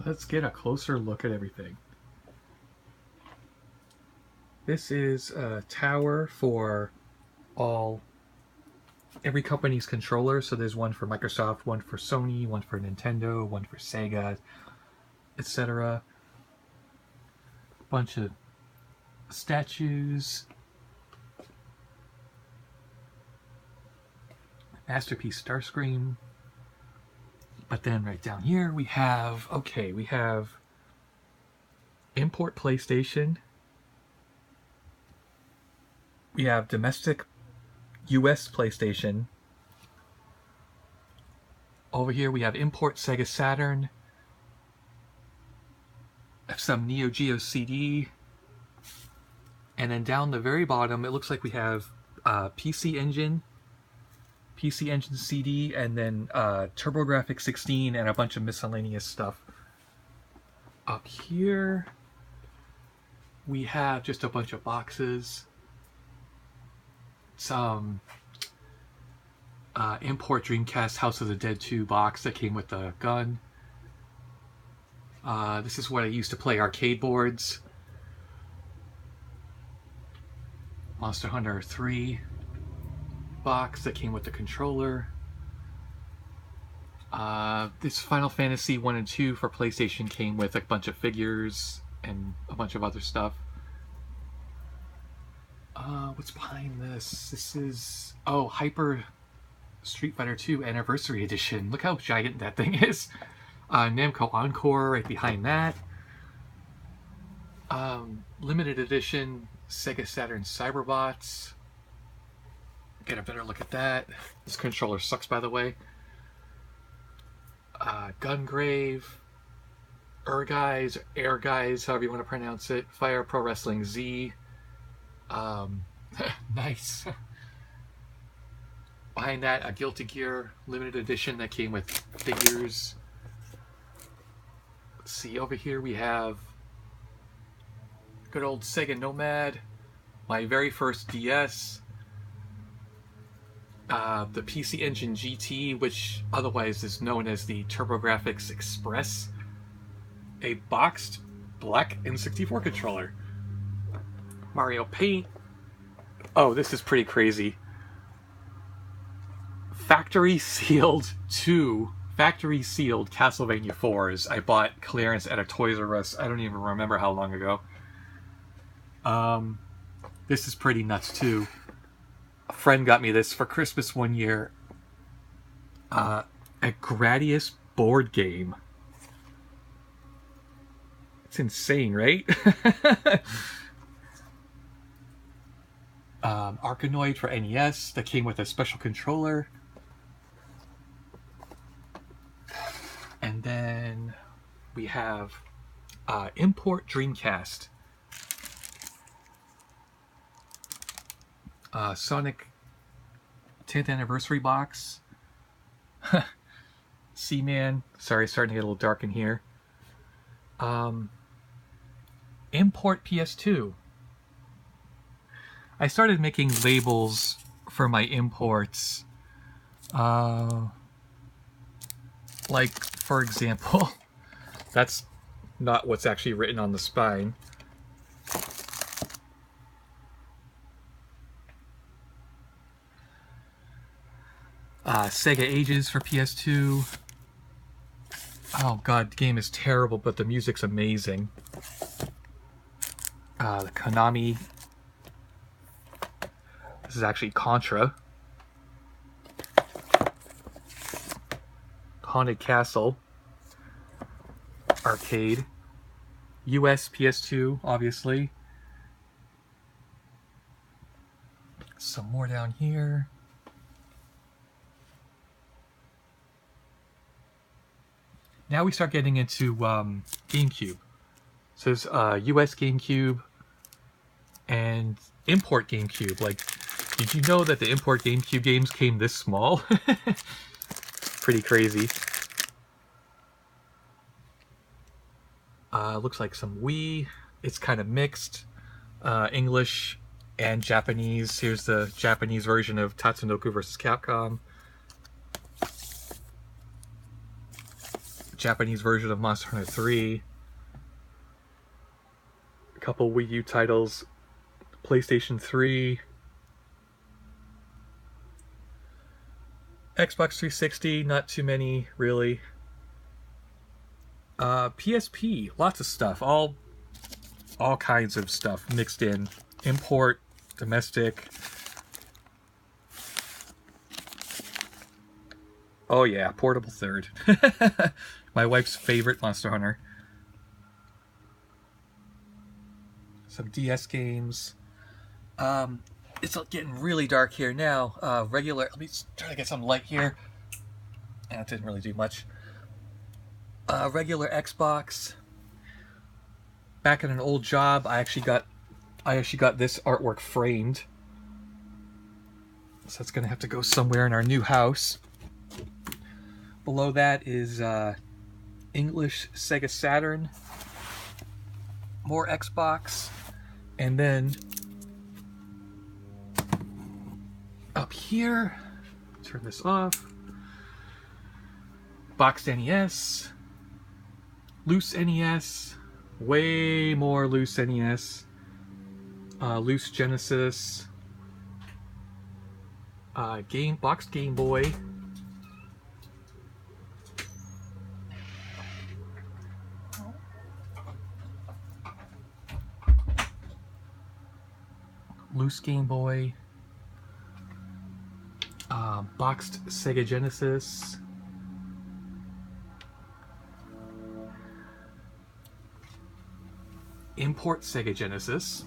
let's get a closer look at everything. This is a tower for every company's controller. So there's one for Microsoft, one for Sony, one for Nintendo, one for Sega, etc. Bunch of statues. Masterpiece Starscream. But then right down here we have import PlayStation. We have domestic US PlayStation. Over here we have import Sega Saturn. Some Neo Geo CD. And then down the very bottom it looks like we have PC Engine CD, and then TurboGrafx 16 and a bunch of miscellaneous stuff. Up here we have just a bunch of boxes. Some import Dreamcast House of the Dead 2 box that came with the gun. This is what I used to play arcade boards. Monster Hunter 3 box that came with the controller. This Final Fantasy 1 and 2 for PlayStation came with a bunch of figures and a bunch of other stuff. What's behind this? This is Hyper Street Fighter 2 Anniversary Edition. Look how giant that thing is. Namco Encore right behind that. Limited Edition Sega Saturn Cyberbots. Get a better look at that. This controller sucks, by the way. Gungrave, Air Guys, however you want to pronounce it. Fire Pro Wrestling Z. Nice. Behind that, a Guilty Gear limited edition that came with figures. Let's see, over here we have good old Sega Nomad, my very first DS. The PC Engine GT, which otherwise is known as the TurboGrafx Express, a boxed black N64 controller, Mario Paint. Oh, this is pretty crazy. Factory sealed Castlevania 4s I bought clearance at a Toys R Us. I don't even remember how long ago. This is pretty nuts too. A friend got me this for Christmas one year. A Gradius board game. It's insane, right? Arkanoid for NES that came with a special controller. And then we have import Dreamcast. Sonic 10th anniversary box. Seaman. Sorry, starting to get a little dark in here. Import PS2. I started making labels for my imports. Like, for example, that's not what's actually written on the spine. Sega Ages for PS2. Oh god, the game is terrible, but the music's amazing. The Konami. This is actually Contra. Haunted Castle. Arcade. US PS2, obviously. Some more down here. Now we start getting into GameCube. So there's US GameCube and import GameCube. Like, did you know that the import GameCube games came this small? Pretty crazy. Looks like some Wii. It's kind of mixed. English and Japanese. Here's the Japanese version of Tatsunoko vs. Capcom. Japanese version of Monster Hunter 3. A couple Wii U titles. PlayStation 3. Xbox 360, not too many, really. PSP, lots of stuff. All kinds of stuff mixed in. Import, domestic. Oh yeah, Portable Third. My wife's favorite Monster Hunter. Some DS games. It's getting really dark here now. Regular, let me try to get some light here. That didn't really do much. Regular Xbox. Back at an old job, I actually got this artwork framed. So it's gonna have to go somewhere in our new house. Below that is English Sega Saturn. More Xbox. And then up here, turn this off. Boxed NES. Loose NES. Way more loose NES. Loose Genesis. Boxed Game Boy. Loose Game Boy. Boxed Sega Genesis. Import Sega Genesis.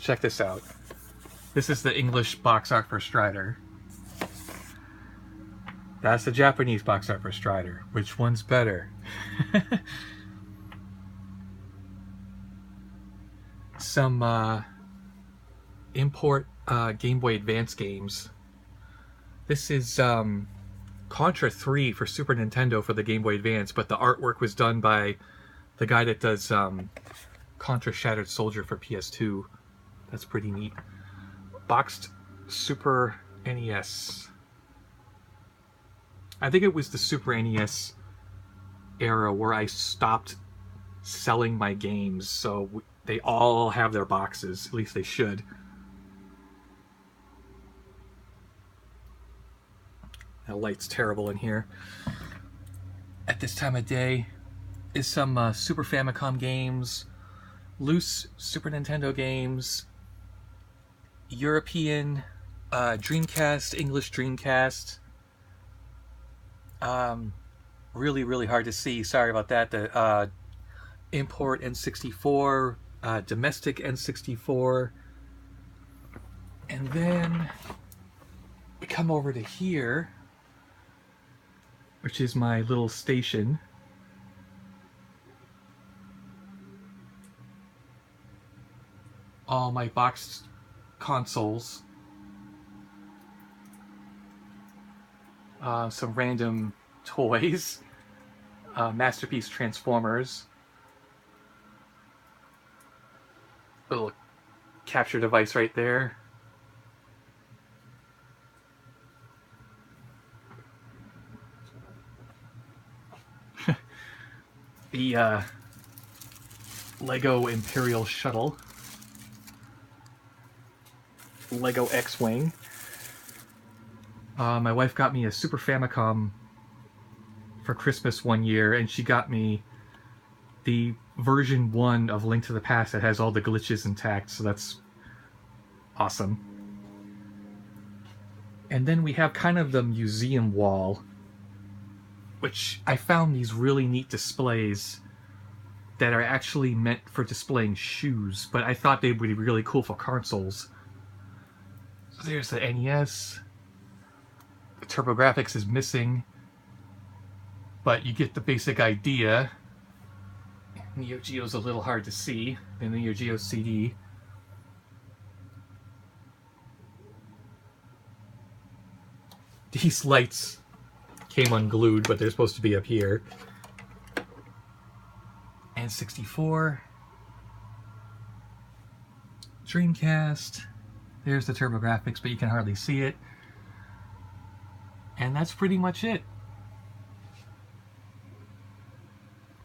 Check this out. This is the English box art for Strider. That's the Japanese box art for Strider. Which one's better? Some import Game Boy Advance games. This is Contra 3 for Super Nintendo for the Game Boy Advance, but the artwork was done by the guy that does Contra Shattered Soldier for PS2. That's pretty neat. Boxed Super NES. I think it was the Super NES era where I stopped selling my games, so they all have their boxes. At least they should. The light's terrible in here. At this time of day is some Super Famicom games, loose Super Nintendo games, European Dreamcast, English Dreamcast. Really, really hard to see. Sorry about that. The import N64, domestic N64. And then we come over to here, which is my little station. All my boxed consoles. Some random toys. Masterpiece Transformers. Little capture device right there. The Lego Imperial Shuttle. Lego X-Wing. My wife got me a Super Famicom for Christmas one year, and she got me the version 1 of Link to the Past that has all the glitches intact, so that's awesome. And then we have kind of the museum wall, which I found these really neat displays that are actually meant for displaying shoes, but I thought they would be really cool for consoles. So there's the NES. The TurboGrafx is missing, but you get the basic idea. Neo Geo's a little hard to see. The Neo Geo CD. These lights came unglued, but they're supposed to be up here. N64. Dreamcast. There's the TurboGrafx, but you can hardly see it. And that's pretty much it.